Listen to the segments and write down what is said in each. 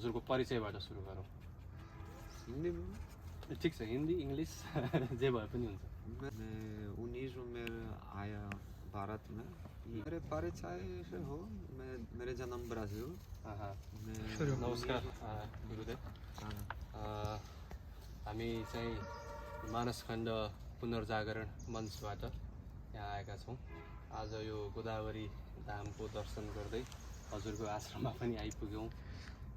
हजुरको परिचयबाट सुरु गरौँ। हिंदी में ठिक छ, हिन्दी इङ्ग्लिस जे भए पनि हुन्छ। मैं 19 उम्र आया भारत में। मेरे परिचय से हो, मेरे जन्म ब्राजील। मैं नमस्कार गुरुदेव। हामी चाहिँ मानसखण्ड पुनर्जागरण मञ्चबाट यहाँ आएका छौँ। आज यो गोदावरी धामको दर्शन गर्दै हजुरको आश्रममा पनि आइपुग्यौँ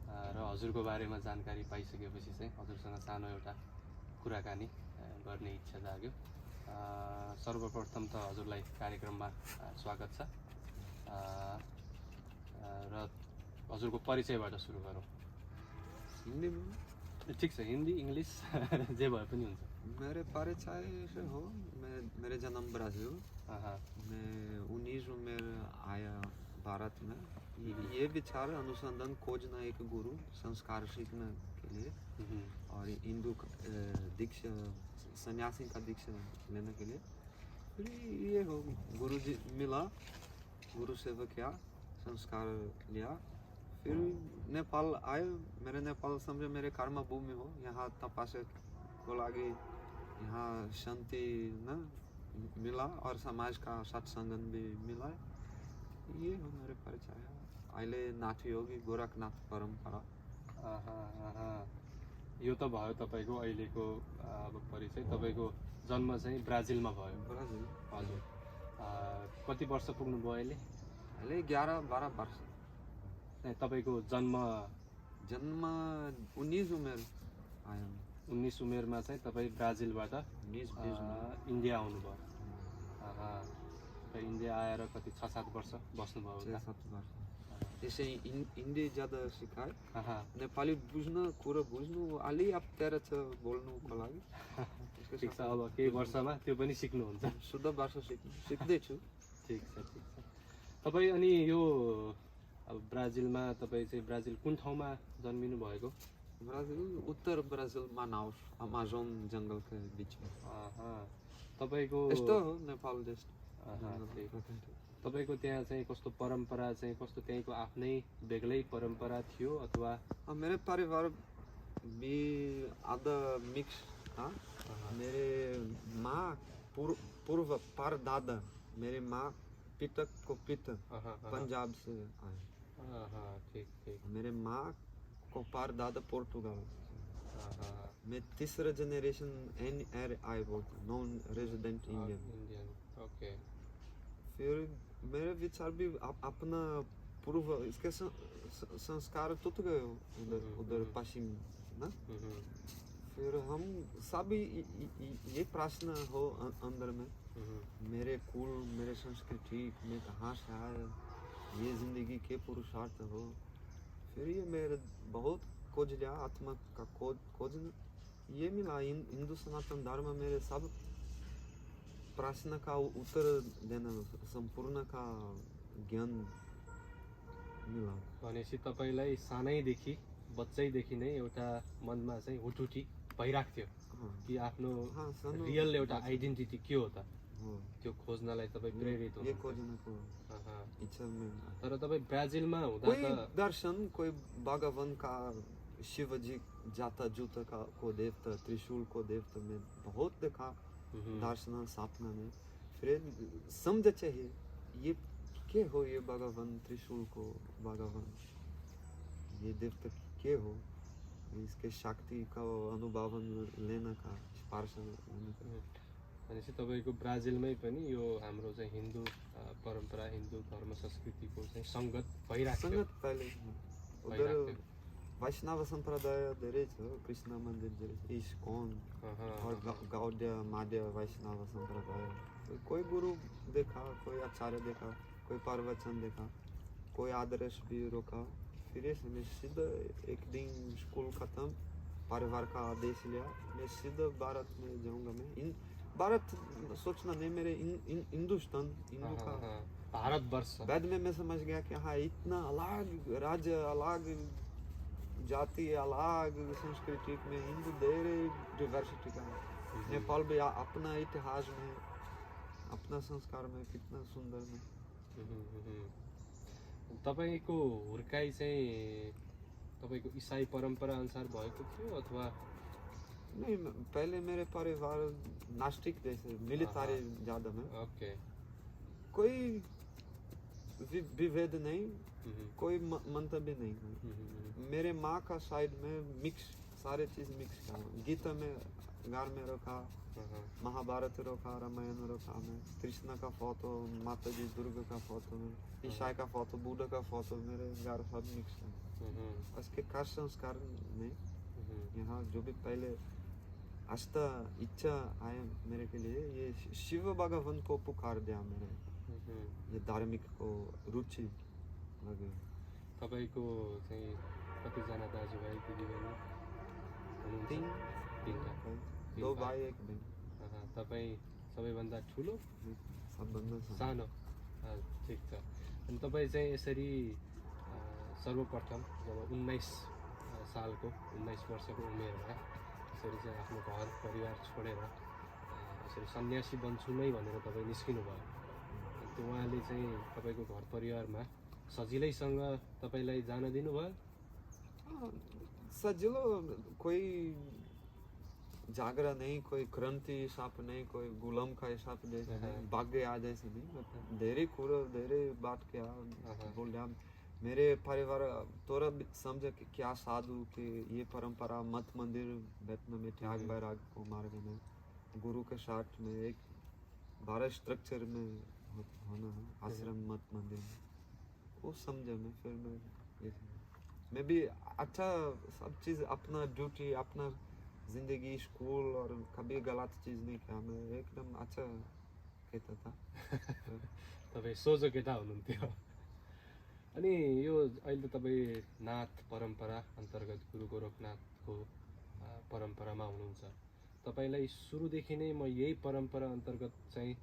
र हजुरको बारेमा जानकारी पाइसकेपछि चाहिँ हजुरसँग सानो एउटा कुराकानी गर्ने इच्छा जाग्यो। सर्वप्रथम त हजुरलाई कार्यक्रममा स्वागत छ र हजुरको परिचयबाट सुरु गरौँ। हिंदी में ठिक छ, हिन्दी इङ्ग्लिस जे भए पनि हुन्छ। मेरे परिचय से हो, मेरे जन्म ब्राजील। मैं 19 उम्र आया भारत में। ये विचार अनुसंधान खोजना एक गुरु संस्कार सीखने के लिए और हिंदू दीक्षा सन्यासी का दीक्षा लेने के लिए। फिर ये हो, गुरु जी मिला, गुरु सेवा किया, संस्कार लिया। फिर नेपाल आए। मेरे नेपाल समझे मेरे कर्म भूमि हो, यहाँ तपस्या को लगे, यहाँ शांति न मिला और समाज का सत्संगन भी मिला। ये हो मेरे परिचय है। अहिले नाथ योगी गोरखनाथ परम्परा। यो त भयो तपाईँको अहिलेको अब परिचय। तपाईँको जन्म चाहिँ ब्राजिलमा भयो। ब्राजिल हजुर। कति वर्ष पुग्नुभयो अहिले? अहिले 11-12 वर्ष। तपाईँको जन्म 19 उमेर आयो। 19 उमेरमा चाहिँ तपाईँ ब्राजिलबाट 20 इन्डिया आउनुभयो। इन्डिया आएर कति 6-7 वर्ष बस्नुभयो? 6-7 वर्ष। त्यसै हिन्दी ज्यादा सिकाए। नेपाली बुझ्न, कुरा बुझ्नु अलि अप्ठ्यारो छ बोल्नुको लागि। ठिक छ, अब केही वर्षमा त्यो पनि सिक्नुहुन्छ। शुद्ध भाषा सिक्दैछु। ठिक छ, ठिक छ। तपाईँ अनि यो अब ब्राजिलमा तपाईँ चाहिँ ब्राजिल कुन ठाउँमा जन्मिनु भएको? ब्राजिल उत्तर ब्राजिल मानाउस, अमाजोन जङ्गलको बिचमा। तपाईँको यस्तो हो नेपाल देश। तपाईँको त्यहाँ चाहिँ कस्तो परम्परा चाहिँ कस्तो, त्यहीँको आफ्नै बेग्लै परम्परा थियो अथवा? मेरे परिवार भी आधा मिक्स था। मेरे माँ पूर्व परदादा, मेरे माँ पितक को पिता पंजाब से आए। ठीक ठीक। मेरे माँ को परदादा पोर्तुगाल। मैं तीसरा जनरेशन NRI बोलता, नॉन रेजिडेंट इंडियन। ओके। फिर मेरे विचार भी अपना पूर्व इसके संस्कार टूट गए उधर पश्चिम ना। फिर हम सभी ये प्रश्न हो अंदर में, मेरे कुल, मेरे संस्कृति, मैं कहाँ से आया, ये जिंदगी के पुरुषार्थ हो। फिर ये मेरे बहुत खोज लिया, आत्मा का खोजना ये मिला। हिंदू सनातन धर्म मेरे सब प्रश्न का उत्तर देना, सम्पूर्ण का ज्ञान मिला। भनेपछि तपाईँलाई सानैदेखि बच्चैदेखि नै एउटा मनमा चाहिँ हुटुटी भइरहेको थियो कि आफ्नो रियल एउटा आइडेन्टिटी के हो त, त्यो खोज्नलाई तपाईँ प्रेरित हो। ये खोज्नको इच्छा में। तर तपाईँ ब्राजिलमा हुँदा कोही दर्शन, कोही भगवान का, शिवजी जाता जुता का को देवता, त्रिशूल को देवता में बहुत देखा दर्शन सपना में। फिर समझ चाहिए ये क्या हो, ये भगवान त्रिशूल को भगवान, ये देवता क्या हो, इसके शक्ति का अनुभव लेना का, स्पर्श लेना का। भनेपछि तपाईँको ब्राजिलमै पनि यो हाम्रो चाहिँ हिन्दू परम्परा, हिन्दू धर्म संस्कृतिको चाहिँ सङ्गत भइरहेको थियो। सङ्गत पहिले उधर वैष्णव संप्रदाय धेरै छ, कृष्ण मन्दिर धेरै छ, इस्कॉन और गौड्य माध्य वैष्णव संप्रदाय। कोई गुरु देखा, कोई आचार्य देखा, कोई प्रवचन देखा, कोई आदर्श भी रोका। फिर मैं सीधा एक दिन स्कूल खत्म, परिवार का आदेश लिया, मैं सीधा भारत में जाऊंगा। मैं भारत सोचना नहीं, मेरे हिंदुस्तान, हिंदू का भारतवर्ष। बाद में मैं समझ गया कि हाँ, इतना अलग राज्य, अलग जाति, अलग संस्कृति में हिंदू धेरै डाइवर्सिटी का है। नेपाल भी अपना इतिहास में, अपना संस्कार में कितना सुंदर में। तपाईँको हुर्काई चाहिँ तपाईँको इसाई परम्परा अनुसार भएको थियो अथवा नहीं, पहले मेरे परिवार नास्तिक जैसे मिलिटारी ज़्यादा में ओके कोई विभेद नहीं, कोई मंतव्य नहीं। मेरे माँ का साइड में मिक्स, सारे चीज़ मिक्स था। गीता में गार में रखा, महाभारत रखा, रामायण रखा में, कृष्ण का फोटो, माता जी दुर्गा का फोटो में, ईसाई का फोटो, बुद्ध का फोटो, मेरे घर सब मिक्स है। उसके का संस्कार नहीं, यहाँ जो भी पहले आस्था इच्छा आए मेरे के लिए, ये शिव भगवान को पुकार दिया मेरे, ये धार्मिक को रुचि लगे। तपाईँको चाहिँ कतिजना दाजुभाइ दिदीबहिनी हुनुहुन्छ? तीनटा, दो भाइ एक बहिनी। तपाईँ सबैभन्दा ठुलो? सबभन्दा सानो। ठिक छ। अनि तपाईँ चाहिँ यसरी सर्वप्रथम जब 19 सालको 19 वर्षको उमेरमा यसरी चाहिँ आफ्नो घर परिवार छोडेर यसरी सन्यासी बन्छु नै भनेर तपाईँ निस्किनु भयो। त्यो उहाँले चाहिँ तपाईँको घर परिवारमा सजिलैसँग तपाईँलाई जान दिनुभयो? सजिलो, कोई जागरा नहीं, कोई क्रांति हिसाब नहीं, कोई गुलाम का हिसाब जैसे नहीं, भाग्य आ जैसे नहीं। धेरै कुरो, धेरै बात क्या बोल रहा। मेरे परिवार तोरा समझ कि क्या साधु कि ये परंपरा मत मंदिर बैठने में त्याग बैराग को मार्ग में गुरु के साथ में एक 12 स्ट्रक्चर में होना है, आश्रम मत मंदिर में, वो समझे में। फिर मैं भी अच्छा सब चीज़ अपना ड्यूटी, अपना जिंदगी, स्कूल और कभी गलत चीज़ नहीं किया। मैं एकदम अच्छा कहता था। तपाईँ सोझो केटा हुनुहुन्थ्यो। अनि यो अहिले तपाईँ नाथ परम्परा अन्तर्गत गुरु गोरखनाथको परम्परामा हुनुहुन्छ। तपाईँलाई सुरुदेखि नै म यही परम्परा अन्तर्गत चाहिँ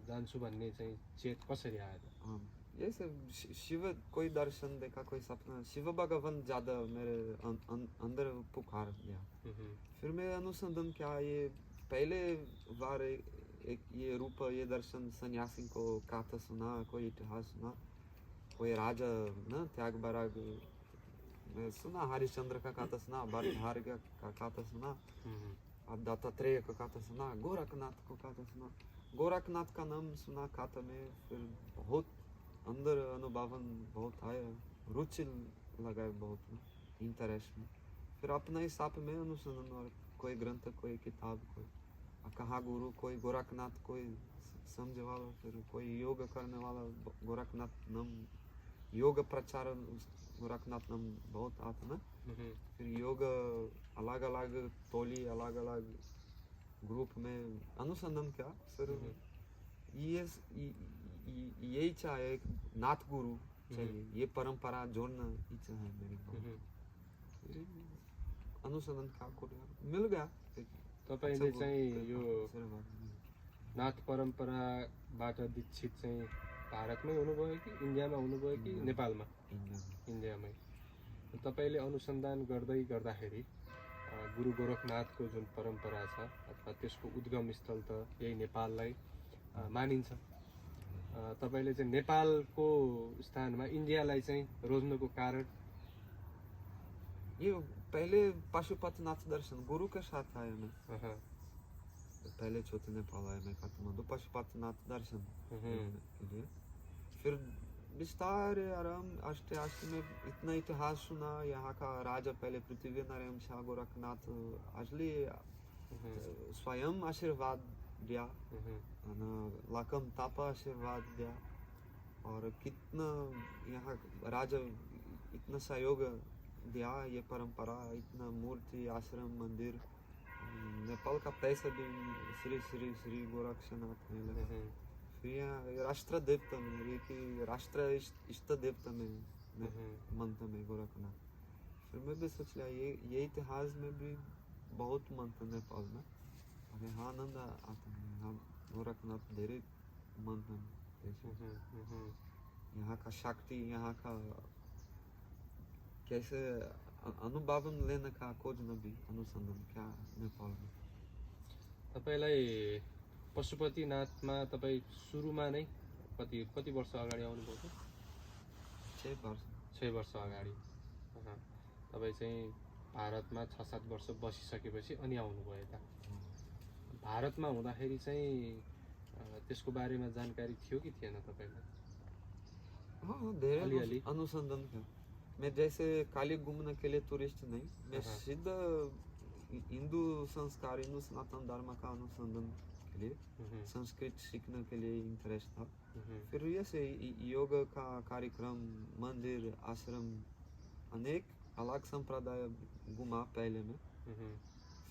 जान्छु भन्ने चाहिँ चेत कसरी आयो? ये सब शिव, कोई दर्शन देखा, कोई सपना, शिव भगवान ज़्यादा मेरे अंदर पुकार दिया। फिर मैं अनुसंधान क्या, ये पहले बार एक ये रूप, ये दर्शन सन्यासी को कथा सुना, कोई इतिहास सुना, कोई राजा ना त्याग बैराग मैं सुना, हरिश्चंद्र का कथा सुना, भरतहार का कथा सुना, अब दत्तात्रेय का कथा सुना, गोरखनाथ को कथा सुना। गोरखनाथ का नाम सुना कथा में, फिर बहुत अंदर अनुभव बहुत आया, रुचि लगा बहुत इंटरेस्ट में। फिर अपने हिसाब में अनुसंधान, और कोई ग्रंथ, कोई किताब, कोई कहाँ गुरु, कोई गोरखनाथ, कोई समझ वाला, फिर कोई योग करने वाला, गोरखनाथ नाम, योग प्रचार गोरखनाथ नाम बहुत आता ना। फिर योग अलग अलग टोली, अलग अलग ग्रुप में अनुसंधान क्या, फिर ये इच्छा है, नाथ गुरु चाहिए, ये परंपरा जोड़ना इच्छा है मेरी को। अनुसंधान का मिल गया। तपाईले चाहिँ यो नाथ परम्पराबाट दीक्षित चाहिँ भारतमै हुनुभयो कि इन्डियामा हुनुभयो कि नेपालमा? इन्डियामै। तपाईले अनुसन्धान गर्दै गर्दाखेरि गुरु गोरखनाथको जुन परम्परा छ अथवा त्यसको उद्गम स्थल त यही नेपाललाई मानिन्छ। तपाईले चाहिँ नेपालको स्थानमा इन्डियालाई चाहिँ रोज्नुको कारण? ये पहले पशुपतिनाथ दर्शन गुरु के साथ आया मैं। पहले छोटे नेपाल आया मैं काठमांडू पशुपतिनाथ दर्शन के लिए। फिर विस्तार आराम आस्ते आस्ते में इतना इतिहास सुना। यहाँ का राजा पहले पृथ्वी नारायण शाह गोरखनाथ असली स्वयं आशीर्वाद दिया, लाकम तापा आशीर्वाद दिया, और कितना यहाँ राजा इतना सहयोग दिया, ये परंपरा, इतना मूर्ति, आश्रम, मंदिर, नेपाल का पैसा भी श्री श्री श्री गोरक्षनाथ में लगा। फिर यहाँ राष्ट्र देवता में, ये कि राष्ट्र इष्ट देवता में मानता में गोरखनाथ। फिर मैं भी सोच लिया ये इतिहास में भी बहुत मानता नेपाल में, और यहाँ आनंद आता है, यहाँ गोरखनाथ धेरै मानता है। यहाँ का शक्ति, यहाँ का कैसे अनुभव लेने का खोजना भी अनुसंधान क्या नेपाल में। तपाईलाई पशुपतिनाथमा तपाईँ सुरुमा नै कति वर्ष अगाडि आउनुभयो? 6 वर्ष। 6 वर्ष अगाडि। तपाईँ चाहिँ भारतमा 6-7 वर्ष बसिसकेपछि अनि आउनुभयो यता। भारतमा हुँदाखेरि चाहिँ त्यसको बारेमा जानकारी थियो कि थिएन तपाईँलाई? हाँ हाँ, धेरै अलिअलि अनुसंधान था। मैं जैसे खाली घूमने के लिए टूरिस्ट नहीं, मैं सीधा हिंदू संस्कार, हिंदू सनातन धर्म का अनुसंधान के लिए, संस्कृत सीखने के लिए इंटरेस्ट था। फिर ये से योग का कार्यक्रम, मंदिर, आश्रम, अनेक अलग संप्रदाय घुमा पहले में।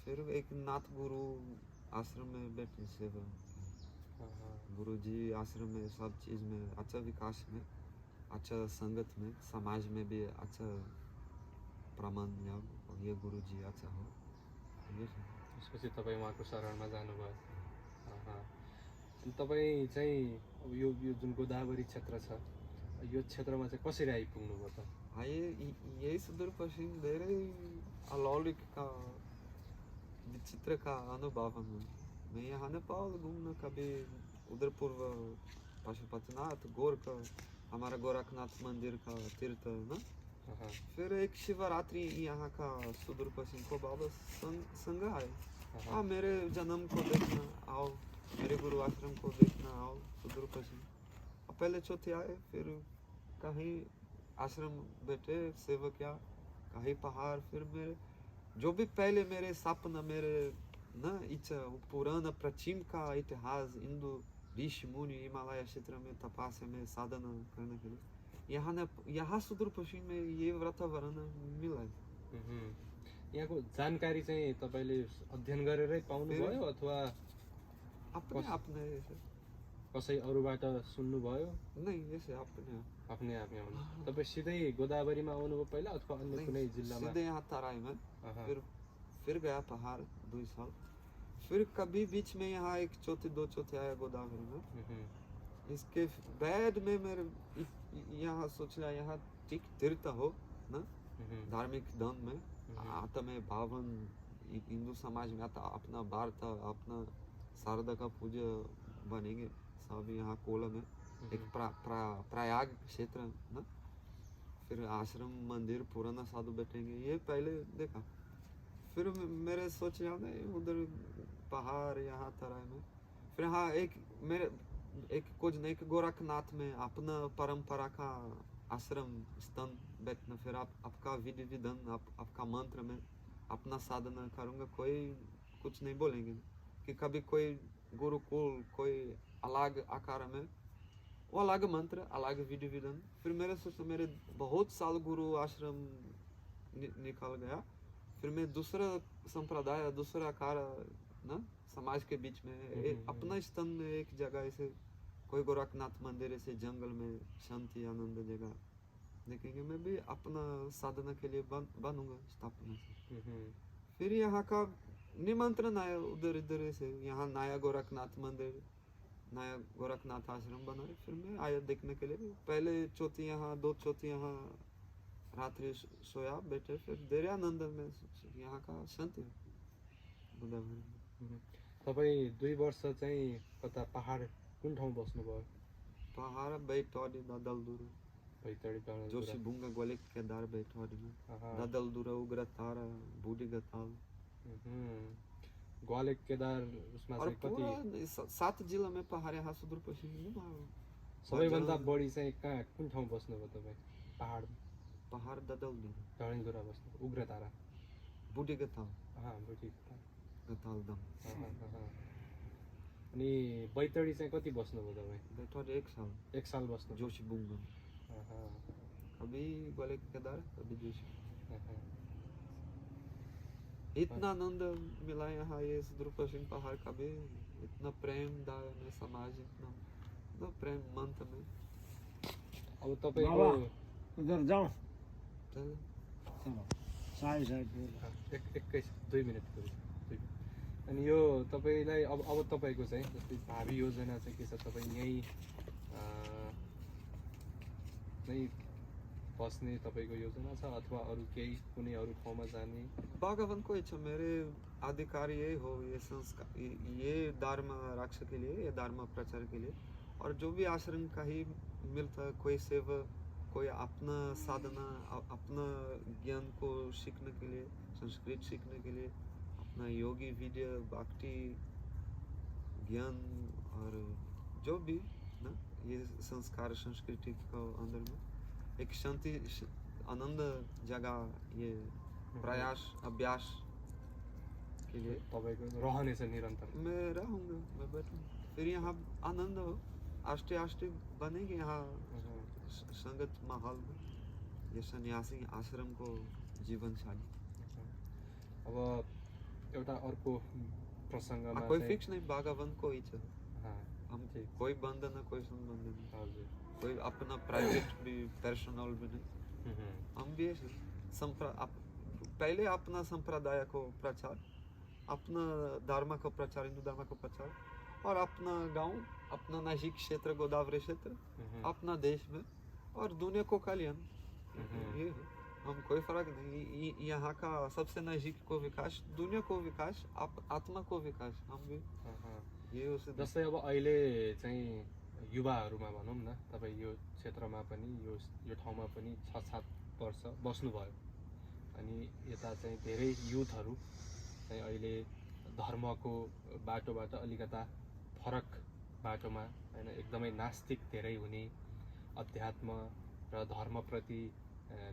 फिर एक नाथ गुरु आश्रम में बैठे सेवा, गुरु जी आश्रम में सब चीज़ में अच्छा विकास में, अच्छा संगत में, समाज में भी अच्छा प्रमाण या ये गुरु जी अच्छा हो। त्यसपछि तपाईँ उहाँको शरणमा जानुभयो। अनि तपाईँ चाहिँ अब यो जुन गोदावरी क्षेत्र छ, यो क्षेत्रमा चाहिँ कसरी आइपुग्नुभयो त? यही सुदूर पश्चिम धेरै अलौकिक का विचित्र का अनुभव है। मैं यहाँ नेपाल घूमना कभी उधर पूर्व पशुपतिनाथ गोरखा, हमारा गोरखनाथ मंदिर का तीर्थ ना। फिर एक शिवरात्रि यहाँ का सुदूर पश्चिम को बाबा संग आए, हाँ मेरे जन्म को देखना आओ, मेरे गुरु आश्रम को देखना आओ सुदूर पश्चिम। पहले चौथे आए, फिर कहीं आश्रम बैठे सेवा किया, कहीं पहाड़, फिर मेरे जो भी पहले मेरे सपना, मेरे ना इच्छा पुराना प्राचीन का इतिहास, हिंदू ऋषि मुनि हिमालय क्षेत्र में तपस्या में साधना करने के लिए यहाँ सुदूर पश्चिम में ये वातावरण मिला है। यहाँको जानकारी चाहिँ तपाईले अध्ययन गरेरै पाउनुभयो अथवा अपने कसै अरूबाट सुन्नुभयो? नहीं, ऐसे अपने आप आउनु। तपाईँ सिधै गोदावरीमा आउनुभयो पहिला अथवा अन्य कुनै जिल्लामा? सीधे यहाँ तराई में, फिर गया पहाड़ 2 साल, फिर कभी बीच में यहाँ एक दो चौथे आया गोदावरी में। इसके बाद में मेरे यहाँ सोच रहा यहाँ ठीक तीर्थ हो ना, धार्मिक धन में आता में भावन हिंदू समाज में आता अपना भारत, अपना शारदा का पूजा बनेंगे सब यहाँ कोला में एक प्रयाग क्षेत्र ना। फिर आश्रम मंदिर पुराना साधु बैठेंगे, ये पहले देखा। फिर मेरे सोच रहा था उधर पहाड़ यहाँ तराई में, फिर हाँ एक कुछ नहीं कि गोरखनाथ में अपना परंपरा का आश्रम स्तन बैठना, फिर आपका विधि विधान, आपका मंत्र में अपना साधना करूँगा, कोई कुछ नहीं बोलेंगे कि कभी कोई गुरुकुल कोई अलग आकार में, वो अलग मंत्र अलग विधि विधान। फिर मेरे सोच मेरे बहुत साल गुरु आश्रम निकल गया, फिर मैं दूसरा संप्रदाय दूसरा आकार ना समाज के बीच में अपना स्तन में एक जगह ऐसे कोई गोरखनाथ मंदिर ऐसे जंगल में शांति आनंद जगह देखेंगे, मैं भी अपना साधना के लिए बनूंगा स्थापना से। फिर यहाँ का निमंत्रण आया उधर इधर से, यहाँ नया गोरखनाथ मंदिर, नया गोरखनाथ आश्रम बना है। फिर मैं आया देखने के लिए, पहले चौथी यहाँ 2 चौथी यहाँ रात्रि सोया बैठे, फिर धेरै आनंद में यहाँ का शांति गोदावरी। तपाईँ 2 वर्ष चाहिँ कता पहाड कुन ठाउँ बस्नुभयो? पहाड बैतडी ददलदुरा, बैतडी जोशीबुङ्गा गोलेक केदार बैतडी में, ददलदुरा उग्रतारा बुढी गताल, ग्वालिक केदार उसमा चाहिँ कति 7 जिल्ला में पहाड यहाँ सुदूर पश्चिम में। सबैभन्दा बढी चाहिँ कहाँ कुन ठाउँ बस्नुभयो तपाईँ? पहाड ददलदुरा, डडेलधुरा बस्नु, उग्रतारा, बुढी गताल, बुढी गताल दम। अनि बैतडी चाहिँ कति बस्नुभयो तपाईँ? बैतडी 1 साल बस्नु। जोशीबुङ्गा, कभी गोलेक केदार, कभी जोशी। इतना आनंद मिला यहाँ ये सुदूर पश्चिम पहाड़ का भी, इतना प्रेम दाय में समाज, इतना प्रेम मंत्र में। अब तपाईको उधर जाओ, चलो साइड 2 मिनट। अनि यो तपाईलाई अब तपाईको चाहिँ जस्तै भावी योजना चाहिँ के छ? तपाईँ यही नै बस्ने तपाईको योजना छ अथवा अरू केही कुनै अरू ठाउँमा जाने? भगवान को इच्छा, मेरे अधिकार यही हो, ये संस्कार, ये धर्म रक्षा के लिए, ये धर्म प्रचार के लिए, और जो भी आश्रम का ही मिलता, कोई सेवा कोई अपना साधना अपना ज्ञान को सीखने के लिए, संस्कृत सीखने के लिए, अपना योगी विद्या भक्ति ज्ञान और जो भी ना ये संस्कार संस्कृति को अंदर में एक शांति आनंद जगह ये प्रयास अभ्यास के लिए तपाईँको रहनेछ निरन्तर। मैं रहूँगा, मैं बैठूँगा, फिर यहाँ आनंद हो आस्ते आस्ते बनेगी यहाँ संगत माहौल में ये सन्यासी आश्रम को जीवन शैली। अब एउटा अर्को प्रसङ्गमा कोई फिक्स नहीं, भगवान को ही छ, हाँ, हम ठीक। कोई बंधन है, कोई संबंध नहीं, हजुर, कोई अपना प्राइवेट भी पर्सनल भी नहीं, हम भी ऐसे पहले अपना संप्रदाय को प्रचार, अपना धर्म को प्रचार, हिंदू धर्म को प्रचार, और अपना गांव, अपना नजीक क्षेत्र गोदावरी क्षेत्र, अपना देश में और दुनिया को कल्याण, ये है। हम कोई फर्क नहीं, यहाँ का सबसे नजीक को विकास, दुनिया को विकास, आत्मा को विकास, हम भी ये उसे। जस्तै अब अहिले चाहिँ युवाहरूमा भनौँ न, तपाईँ यो क्षेत्रमा पनि यो ठाउँमा पनि 6-7 वर्ष बस्नुभयो, अनि यता चाहिँ धेरै युथहरू चाहिँ अहिले धर्मको बाटोबाट अलिकता फरक बाटोमा हैन, एकदमै नास्तिक धेरै हुने, अध्यात्म र धर्मप्रति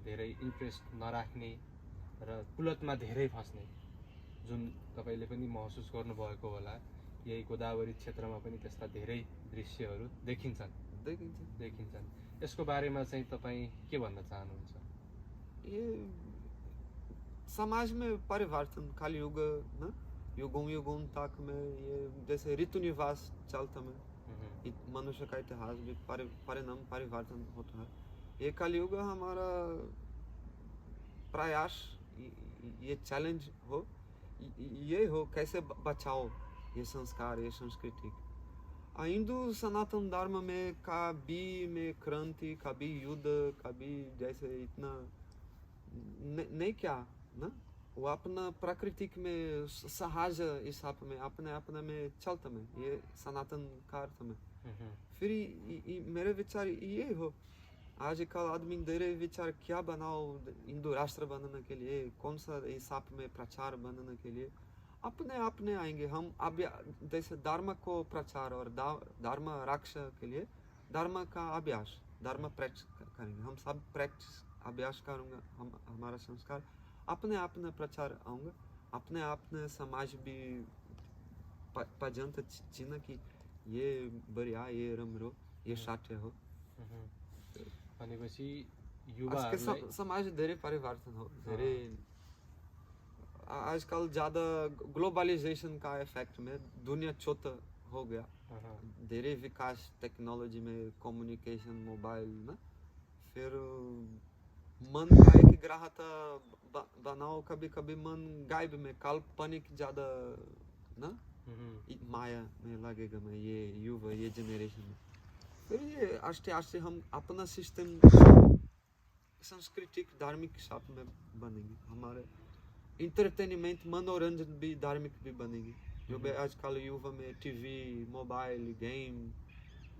धेरै इन्ट्रेस्ट नराख्ने र कुलतमा धेरै फस्ने, जुन तपाईँले पनि महसुस गर्नुभएको होला। यही गोदावरी क्षेत्रमा पनि त्यस्ता धेरै दृश्यहरू देखिन्छन्। यसको बारेमा चाहिँ तपाईँ के भन्न चाहनुहुन्छ? ये समाज में परिवर्तन काल युग ना, युगों तक में ये जैसे ऋतु निवास चलता में मनुष्य का इतिहास भी परिणाम परिवर्तन होता है। ये कलयुग हमारा प्रयास, ये चैलेंज हो, ये हो कैसे बचाओ ये संस्कार, ये संस्कृति। हिंदू सनातन धर्म में कभी में क्रांति, कभी युद्ध, कभी जैसे इतना नहीं क्या ना, वो अपना प्राकृतिक में सहज हिसाब में अपने अपने में चलता में, ये सनातन का अर्थ में। फिर मेरे विचार ये हो, आजकल आदमी धेरै विचार क्या बनाओ हिंदू राष्ट्र बनाने के लिए, कौन सा हिसाब में प्रचार बनाने के लिए, अपने आएंगे हम। अब जैसे धर्म को प्रचार और धर्म रक्षा के लिए धर्म का अभ्यास, धर्म प्रैक्टिस करेंगे हम, सब प्रैक्टिस अभ्यास करूँगा, हम हमारा संस्कार अपने प्रचार आऊँगा, अपने समाज भी पर्यंत चिन्ह कि ये बढ़िया, ये राम्रो, ये साध्य हो। भनेपछि युवाहरूलाई समाज धेरै परिवर्तन हो, धेरै आजकल ज़्यादा ग्लोबलाइजेशन का इफेक्ट में दुनिया छोटा हो गया, धेरै विकास टेक्नोलॉजी में, कम्युनिकेशन, मोबाइल ना, फिर मन का एक ग्राहता बनाओ, कभी कभी मन गायब में काल्पनिक ज़्यादा ना, माया में लगेगा मैं ये युवा, ये जनरेशन में। फिर ये आस्ते आस्ते हम अपना सिस्टम सांस्कृतिक धार्मिक हिसाब में बनेंगे, हमारे इंटरटेनमेंट मनोरंजन भी धार्मिक भी बनेगी, जो भी आजकल युवा में टीवी, मोबाइल, गेम,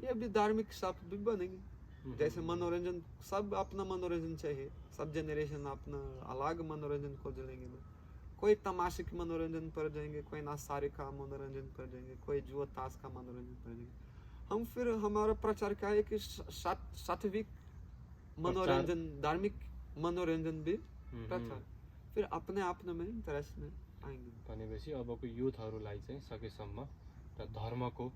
ये भी धार्मिक हिसाब भी बनेंगे। जैसे मनोरंजन, सब अपना मनोरंजन चाहिए, सब जनरेशन अपना अलग मनोरंजन खोज लेंगे ना, कोई तमाशिक मनोरंजन पर जाएंगे, कोई नासारी का मनोरंजन पर जाएंगे, कोई जुआ ताश का मनोरंजन पर जाएंगे। हम फिर हमारा प्रचार क्या है कि सात्विक मनोरंजन, धार्मिक मनोरंजन भी प्रचार, फिर अपने में इंटरेस्ट में आएंगे। भनेपछि अबको युथहरूलाई चाहिँ सकेसम्म र धर्मको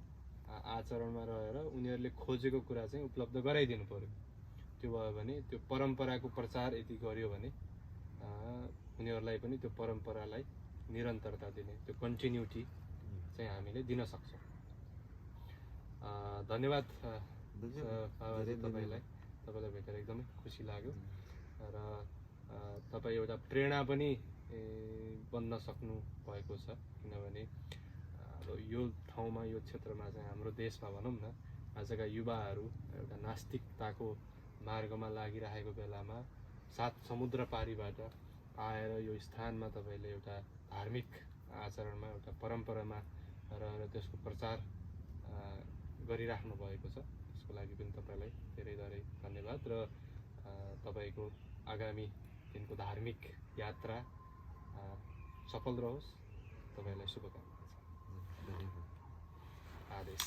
आचरणमा रहेर उनीहरूले खोजेको कुरा चाहिँ उपलब्ध गराइदिनु पर्यो। त्यो भयो भने त्यो परम्पराको प्रचार यदि गर्यो भने उनीहरूलाई पनि त्यो परम्परालाई निरन्तरता दिने, त्यो कन्टिन्युटी चाहिँ हामीले दिन सक्छौँ। धन्यवाद बाबाजी, तपाईँलाई भेटेर एकदमै खुसी लाग्यो र तपाईँ एउटा प्रेरणा पनि बन्न सक्नु भएको छ, किनभने अब यो ठाउँमा, यो क्षेत्रमा चाहिँ हाम्रो देशमा भनौँ न, आजका युवाहरू एउटा नास्तिकताको मार्गमा लागिरहेको बेलामा 7 समुद्र पारीबाट आएर यो स्थानमा तपाईँले एउटा धार्मिक आचरणमा, एउटा परम्परामा रहेर त्यसको प्रचार गरिराख्नु भएको छ। त्यसको लागि पनि तपाईँलाई धेरै धेरै धन्यवाद। र तपाईँको आगामी दिनको धार्मिक यात्रा सफल रहोस्। तपाईँलाई शुभकामना छ। धन्यवाद। आदेश।